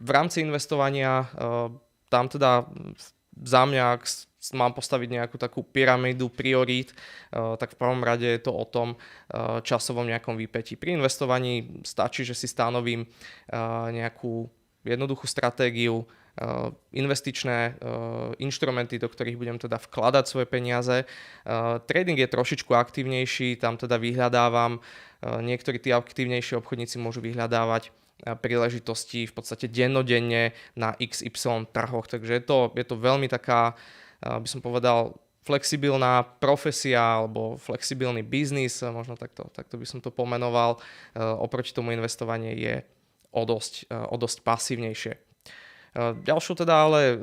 V rámci investovania tam teda za mňa, ak mám postaviť nejakú takú pyramídu priorít, tak v prvom rade je to o tom časovom nejakom výpätí. Pri investovaní stačí, že si stanovím nejakú jednoduchú stratégiu, investičné inštrumenty, do ktorých budem teda vkladať svoje peniaze. Trading je trošičku aktívnejší, tam teda vyhľadávam, niektorí tí aktívnejší obchodníci môžu vyhľadávať príležitosti v podstate dennodenne na XY trhoch, takže je to veľmi taká, by som povedal, flexibilná profesia alebo flexibilný biznis, možno takto by som to pomenoval. Oproti tomu investovanie je o dosť pasívnejšie. Ďalšou teda ale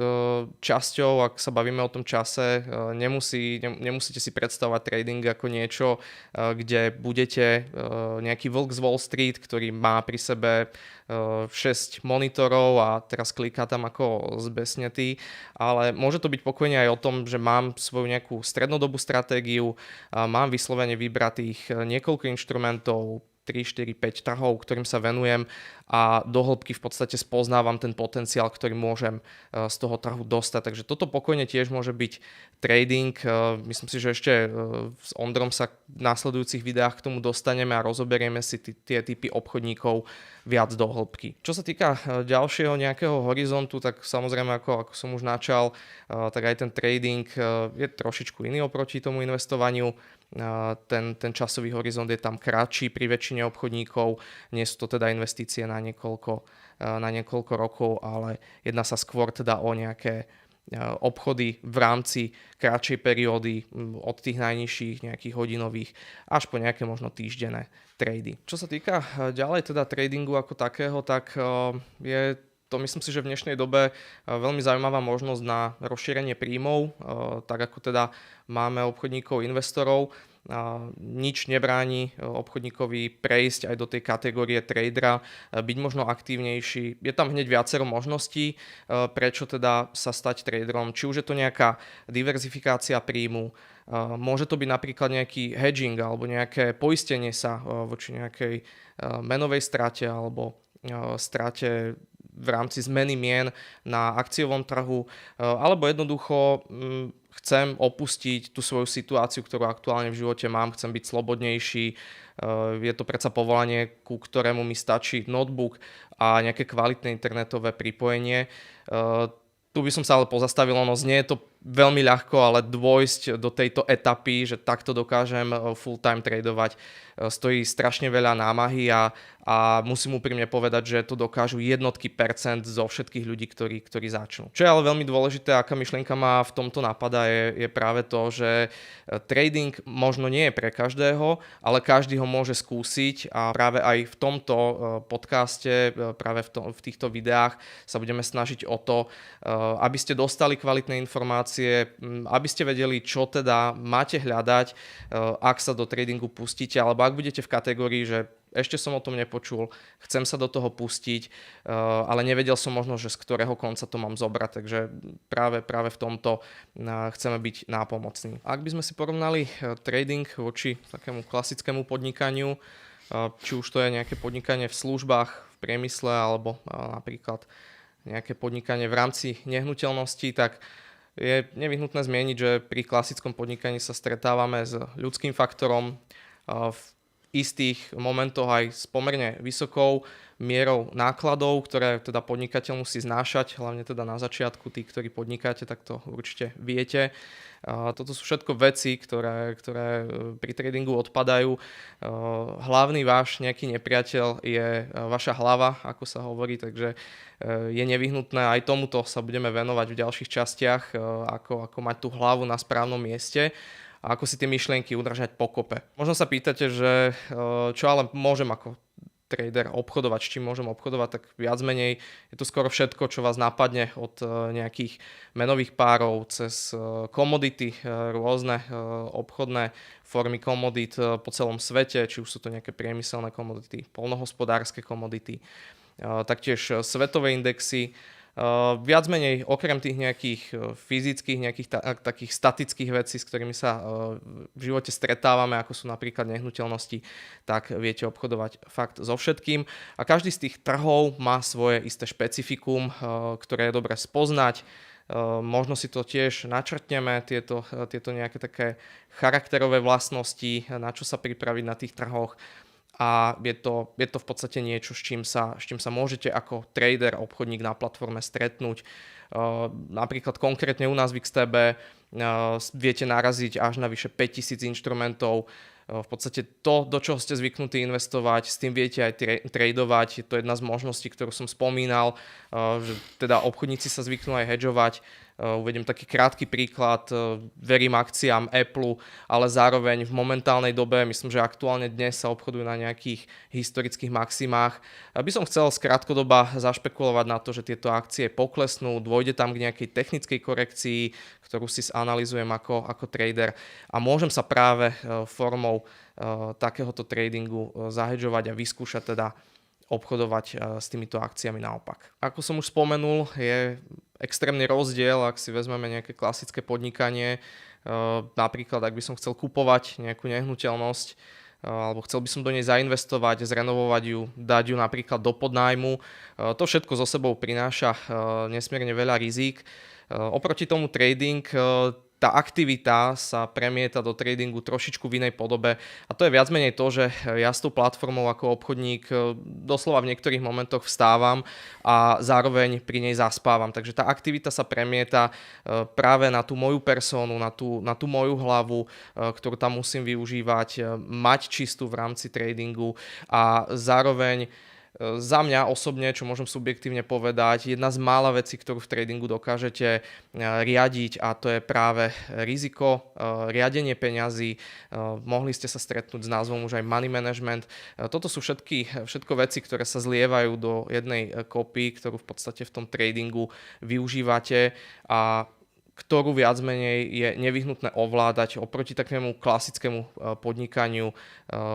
časťou, ak sa bavíme o tom čase, nemusíte si predstavovať trading ako niečo, kde budete nejaký vlk z Wall Street, ktorý má pri sebe 6 monitorov a teraz kliká tam ako zbesnetý, ale môže to byť pokojne aj o tom, že mám svoju nejakú strednodobú stratégiu, mám vyslovene vybratých niekoľko inštrumentov, 3, 4, 5 trhov, ktorým sa venujem a do hĺbky v podstate spoznávam ten potenciál, ktorý môžem z toho trhu dostať. Takže toto pokojne tiež môže byť trading. Myslím si, že ešte s Ondrom sa v následujúcich videách k tomu dostaneme a rozoberieme si tie typy obchodníkov viac do hĺbky. Čo sa týka ďalšieho nejakého horizontu, tak samozrejme, ako som už načal, tak aj ten trading je trošičku iný oproti tomu investovaniu. Ten časový horizont je tam kratší pri väčšine obchodníkov, nie sú to teda investície na niekoľko rokov, ale jedná sa skôr teda o nejaké obchody v rámci kratšej periódy od tých najnižších nejakých hodinových až po nejaké možno týždenné trady. Čo sa týka ďalej teda tradingu ako takého, tak je to, myslím si, že v dnešnej dobe veľmi zaujímavá možnosť na rozšírenie príjmov, tak ako teda máme obchodníkov, investorov. Nič nebráni obchodníkovi prejsť aj do tej kategórie tradera, byť možno aktívnejší. Je tam hneď viacero možností, prečo teda sa stať traderom. Či už je to nejaká diverzifikácia príjmu, môže to byť napríklad nejaký hedging alebo nejaké poistenie sa voči nejakej menovej strate alebo strate v rámci zmeny mien na akciovom trhu, alebo jednoducho chcem opustiť tú svoju situáciu, ktorú aktuálne v živote mám, chcem byť slobodnejší, je to predsa povolanie, ku ktorému mi stačí notebook a nejaké kvalitné internetové pripojenie. Tu by som sa ale pozastavil, znie je to veľmi ľahko, ale dôjsť do tejto etapy, že takto dokážem full time tradovať, stojí strašne veľa námahy a musím úprimne povedať, že to dokážu jednotky percent zo všetkých ľudí, ktorí začnú. Čo je ale veľmi dôležité, aká myšlienka ma v tomto napadá, je práve to, že trading možno nie je pre každého, ale každý ho môže skúsiť a práve aj v tomto podcaste, práve v týchto videách sa budeme snažiť o to, aby ste dostali kvalitné informácie, aby ste vedeli, čo teda máte hľadať, ak sa do tradingu pustíte, alebo ak budete v kategórii, že ešte som o tom nepočul, chcem sa do toho pustiť, ale nevedel som možno, že z ktorého konca to mám zobrať, takže práve v tomto chceme byť nápomocní. Ak by sme si porovnali trading voči takému klasickému podnikaniu, či už to je nejaké podnikanie v službách, v priemysle, alebo napríklad nejaké podnikanie v rámci nehnuteľností, tak je nevyhnutné zmieniť, že pri klasickom podnikaní sa stretávame s ľudským faktorom, v istých momentoch aj s pomerne vysokou mierou nákladov, ktoré teda podnikateľ musí znášať, hlavne teda na začiatku, tí, ktorí podnikáte, tak to určite viete. Toto sú všetko veci, ktoré pri tradingu odpadajú. Hlavný váš nejaký nepriateľ je vaša hlava, ako sa hovorí, takže je nevyhnutné, aj tomuto sa budeme venovať v ďalších častiach, ako mať tú hlavu na správnom mieste a ako si tie myšlienky udržať pokope. Možno sa pýtate, že čo ale môžem ako trader obchodovať, s čím môžem obchodovať, tak viac menej je to skoro všetko, čo vás napadne od nejakých menových párov cez komodity, rôzne obchodné formy komodít po celom svete, či už sú to nejaké priemyselné komodity, poľnohospodárske komodity, taktiež svetové indexy, Viac menej okrem tých nejakých fyzických, nejakých takých statických vecí, s ktorými sa v živote stretávame, ako sú napríklad nehnuteľnosti, tak viete obchodovať fakt so všetkým. A každý z tých trhov má svoje isté špecifikum, ktoré je dobre spoznať. Možno si to tiež načrtneme, tieto nejaké také charakterové vlastnosti, na čo sa pripraviť na tých trhoch. A je to v podstate niečo, s čím sa môžete ako trader, obchodník na platforme stretnúť. Napríklad konkrétne u nás v XTB viete naraziť až na vyše 5000 inštrumentov. V podstate to, do čoho ste zvyknutí investovať, s tým viete aj tradovať. Je to jedna z možností, ktorú som spomínal, že teda obchodníci sa zvyknú aj hedžovať. Uvediem taký krátky príklad, verím akciám Apple, ale zároveň v momentálnej dobe, myslím, že aktuálne dnes sa obchodujú na nejakých historických maximách. By som chcel z krátkodoba zašpekulovať na to, že tieto akcie poklesnú, dôjde tam k nejakej technickej korekcii, ktorú si analyzujem ako trader a môžem sa práve formou takéhoto tradingu zahedžovať a vyskúšať teda obchodovať s týmito akciami naopak. Ako som už spomenul, je extrémny rozdiel, ak si vezmeme nejaké klasické podnikanie, napríklad ak by som chcel kupovať nejakú nehnuteľnosť, alebo chcel by som do nej zainvestovať, zrenovovať ju, dať ju napríklad do podnájmu. To všetko so sebou prináša nesmierne veľa rizík. Oproti tomu trading, tá aktivita sa premieta do tradingu trošičku v inej podobe a to je viac menej to, že ja s tou platformou ako obchodník doslova v niektorých momentoch vstávam a zároveň pri nej zaspávam. Takže tá aktivita sa premieta práve na tú moju persónu, na tú moju hlavu, ktorú tam musím využívať, mať čistú v rámci tradingu a zároveň za mňa osobne, čo môžem subjektívne povedať, jedna z mála vecí, ktorú v tradingu dokážete riadiť a to je práve riziko, riadenie peňazí. Mohli ste sa stretnúť s názvom už aj money management. Toto sú všetko veci, ktoré sa zlievajú do jednej kopy, ktorú v podstate v tom tradingu využívate a ktorú viac menej je nevyhnutné ovládať oproti takému klasickému podnikaniu,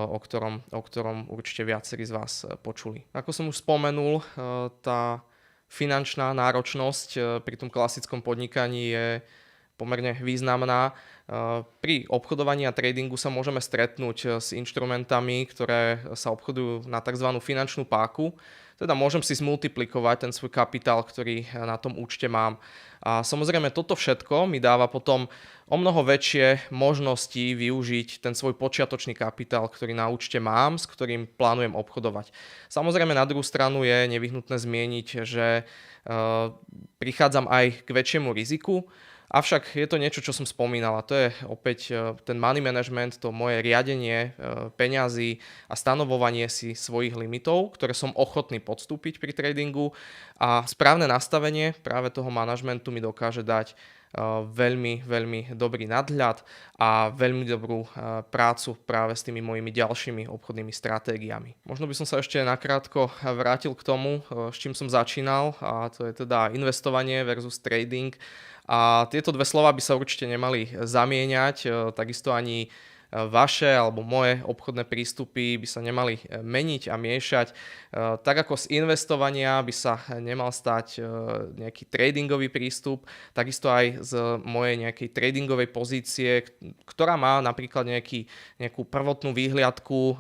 o ktorom určite viacerí z vás počuli. Ako som už spomenul, tá finančná náročnosť pri tom klasickom podnikaní je pomerne významná. Pri obchodovaní a tradingu sa môžeme stretnúť s inštrumentami, ktoré sa obchodujú na tzv. Finančnú páku. Teda môžem si zmultiplikovať ten svoj kapitál, ktorý na tom účte mám. A samozrejme toto všetko mi dáva potom o mnoho väčšie možnosti využiť ten svoj počiatočný kapitál, ktorý na účte mám, s ktorým plánujem obchodovať. Samozrejme na druhú stranu je nevyhnutné zmieniť, že prichádzam aj k väčšiemu riziku. Avšak je to niečo, čo som spomínal a to je opäť ten money management, to moje riadenie peňazí a stanovovanie si svojich limitov, ktoré som ochotný podstúpiť pri tradingu a správne nastavenie práve toho manažmentu mi dokáže dať veľmi, veľmi dobrý nadhľad a veľmi dobrú prácu práve s tými mojimi ďalšími obchodnými stratégiami. Možno by som sa ešte nakrátko vrátil k tomu, s čím som začínal a to je teda investovanie versus trading. A tieto dve slova by sa určite nemali zamieňať, takisto ani vaše alebo moje obchodné prístupy by sa nemali meniť a miešať. Tak ako z investovania by sa nemal stať nejaký tradingový prístup, takisto aj z mojej nejakej tradingovej pozície, ktorá má napríklad nejakú prvotnú výhliadku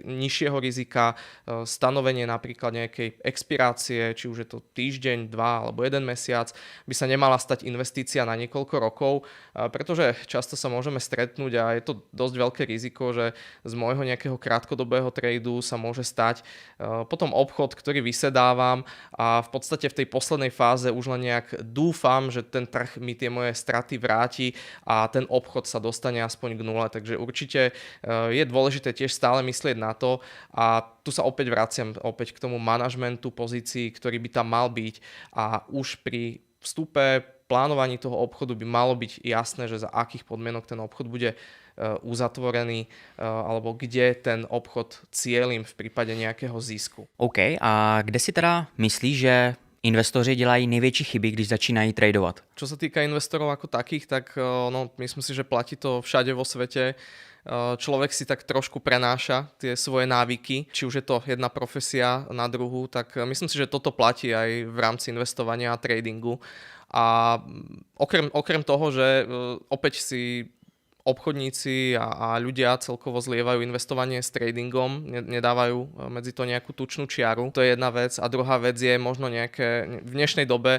nižšieho rizika, stanovenie napríklad nejakej expirácie, či už je to týždeň, 2 alebo 1 mesiac, by sa nemala stať investícia na niekoľko rokov, pretože často sa môžeme stretnúť a je to dosť veľké riziko, že z môjho nejakého krátkodobého tradu sa môže stať potom obchod, ktorý vysedávam a v podstate v tej poslednej fáze už len nejak dúfam, že ten trh mi tie moje straty vráti a ten obchod sa dostane aspoň k nule. Takže určite je dôležité tiež stále myslieť na to a tu sa opäť vraciam k tomu manažmentu pozícií, ktorý by tam mal byť a už pri vstupe plánovaní toho obchodu by malo byť jasné, že za akých podmienok ten obchod bude uzatvorený alebo kde ten obchod cieľím v prípade nejakého zisku. OK, a kde si teda myslíš, že investoři dělají největší chyby, když začínají tradovat? Čo sa týka investorov ako takých, tak myslím si, že platí to všade vo svete. človek si tak trošku prenáša tie svoje návyky, či už je to jedna profesia na druhú, tak myslím si, že toto platí aj v rámci investovania a tradingu. A okrem toho, že opäť si obchodníci a ľudia celkovo zlievajú investovanie s tradingom, nedávajú medzi to nejakú tučnú čiaru. To je jedna vec. A druhá vec je možno v dnešnej dobe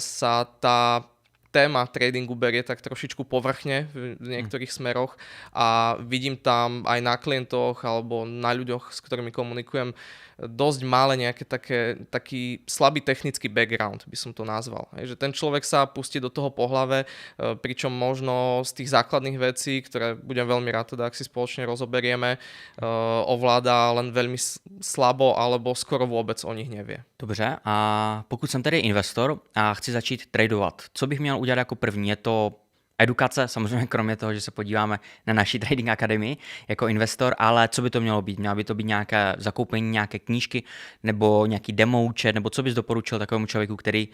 sa tá téma tradingu berie tak trošičku povrchne v niektorých smeroch a vidím tam aj na klientoch alebo na ľuďoch, s ktorými komunikujem, dosť mále nejaké taký slabý technický background, by som to nazval. Že ten človek sa pustí do toho po hlave, pričom možno z tých základných vecí, ktoré budem veľmi rád, teda ak si spoločne rozoberieme, ovláda len veľmi slabo alebo skoro vôbec o nich nevie. Dobře, a pokud jsem tedy investor a chci začít tradovat, co bych měl udělat jako první? Je to edukace, samozřejmě kromě toho, že se podíváme na naší trading akademii jako investor, ale co by to mělo být? Mělo by to být nějaké zakoupení nějaké knížky nebo nějaký demo účet, nebo co bys doporučil takovému člověku, který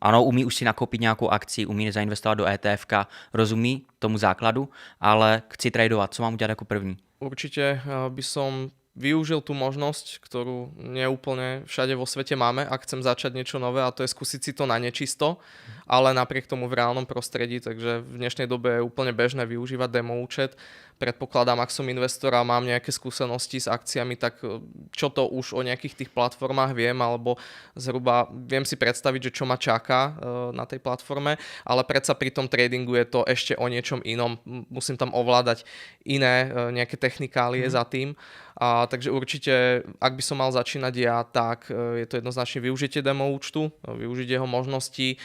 ano, umí už si nakoupit nějakou akci, umí zainvestovat do ETFka, rozumí tomu základu, ale chci tradovat, co mám udělat jako první? Určite by som využil tú možnosť, ktorú neúplne všade vo svete máme, ak chcem začať niečo nové, a to je skúsiť si to na nečisto, ale napriek tomu v reálnom prostredí, takže v dnešnej dobe je úplne bežné využívať demo účet. Predpokladám, ak som investor a mám nejaké skúsenosti s akciami, tak čo to už o nejakých tých platformách viem, alebo zhruba viem si predstaviť, že čo ma čaká na tej platforme, ale predsa pri tom tradingu je to ešte o niečom inom. Musím tam ovládať iné nejaké technikálie za tým. Takže určite, ak by som mal začínať ja, tak je to jednoznačne využitie demo účtu, využiť jeho možností,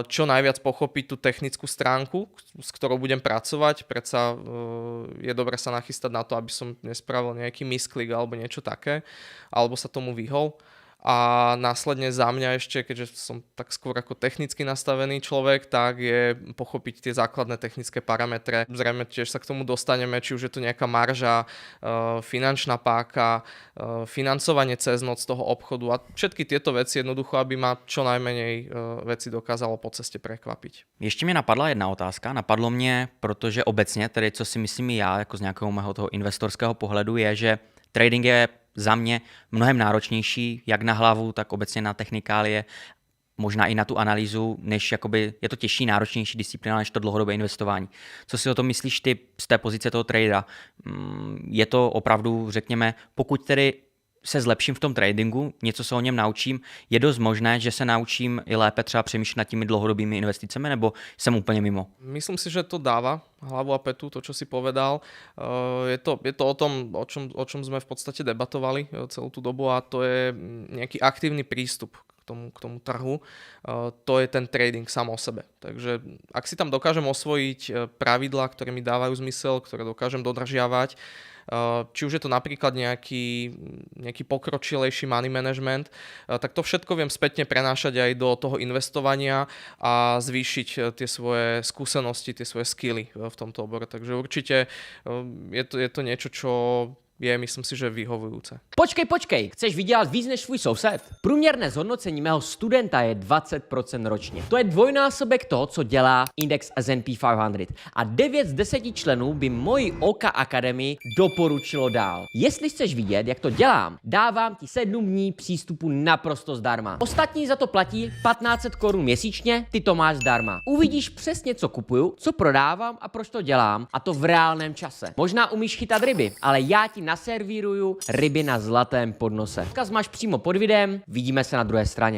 čo najviac pochopiť tú technickú stránku, s ktorou budem pracovať. Predsa je dobre sa nachystať na to, aby som nespravil nejaký misklik alebo niečo také, alebo sa tomu vyhol. A následne za mňa ešte, keďže som tak skôr ako technicky nastavený človek, tak je pochopiť tie základné technické parametre. Zrejme tiež sa k tomu dostaneme, či už je to nejaká marža, finančná páka, financovanie cez noc toho obchodu a všetky tieto veci jednoducho, aby ma čo najmenej veci dokázalo po ceste prekvapiť. Ještě mě napadla jedna otázka. Napadlo mě, protože obecně, tedy co si myslím já jako z nějakého mého toho investorského pohledu, je, že trading je za mě mnohem náročnější, jak na hlavu, tak obecně na technikálie, možná i na tu analýzu, než jakoby, je to těžší, náročnější disciplína než to dlouhodobé investování. Co si o tom myslíš ty z té pozice toho tradera? Je to opravdu, řekněme, pokud tedy se zlepším v tom tradingu, něco se o něm naučím, je dost možné, že se naučím i lépe třeba přemýšlet nad těmi dlouhodobými investicemi, nebo jsem úplně mimo? Myslím si, že to dáva hlavu a petu, to, čo si povedal. Je to o tom, o čom sme v podstate debatovali celú tú dobu, a to je nejaký aktívny prístup k tomu trhu. To je ten trading sám o sebe. Takže ak si tam dokážem osvojiť pravidlá, ktoré mi dávajú zmysel, ktoré dokážem dodržiavať, či už je to napríklad nejaký pokročilejší money management, tak to všetko viem spätne prenášať aj do toho investovania a zvýšiť tie svoje skúsenosti, tie svoje skilly v tomto obore. Takže určite je to niečo, čo je, myslím si, že vyhovujúce. Počkej, chceš vydělat víc než svůj soused? Průměrné zhodnocení mého studenta je 20% ročně. To je dvojnásobek toho, co dělá index S&P 500. A 9 z 10 členů by moji Oka Akademii doporučilo dál. Jestli chceš vidět, jak to dělám, dávám ti 7 dní přístupu naprosto zdarma. Ostatní za to platí 1500 korun měsíčně, ty to máš zdarma. Uvidíš přesně, co kupuju, co prodávám a proč to dělám, a to v reálném čase. Možná umíš chytat ryby, ale já ti naservíruju ryby na zlatém podnose. Odkaz máš přímo pod videem, vidíme se na druhé straně.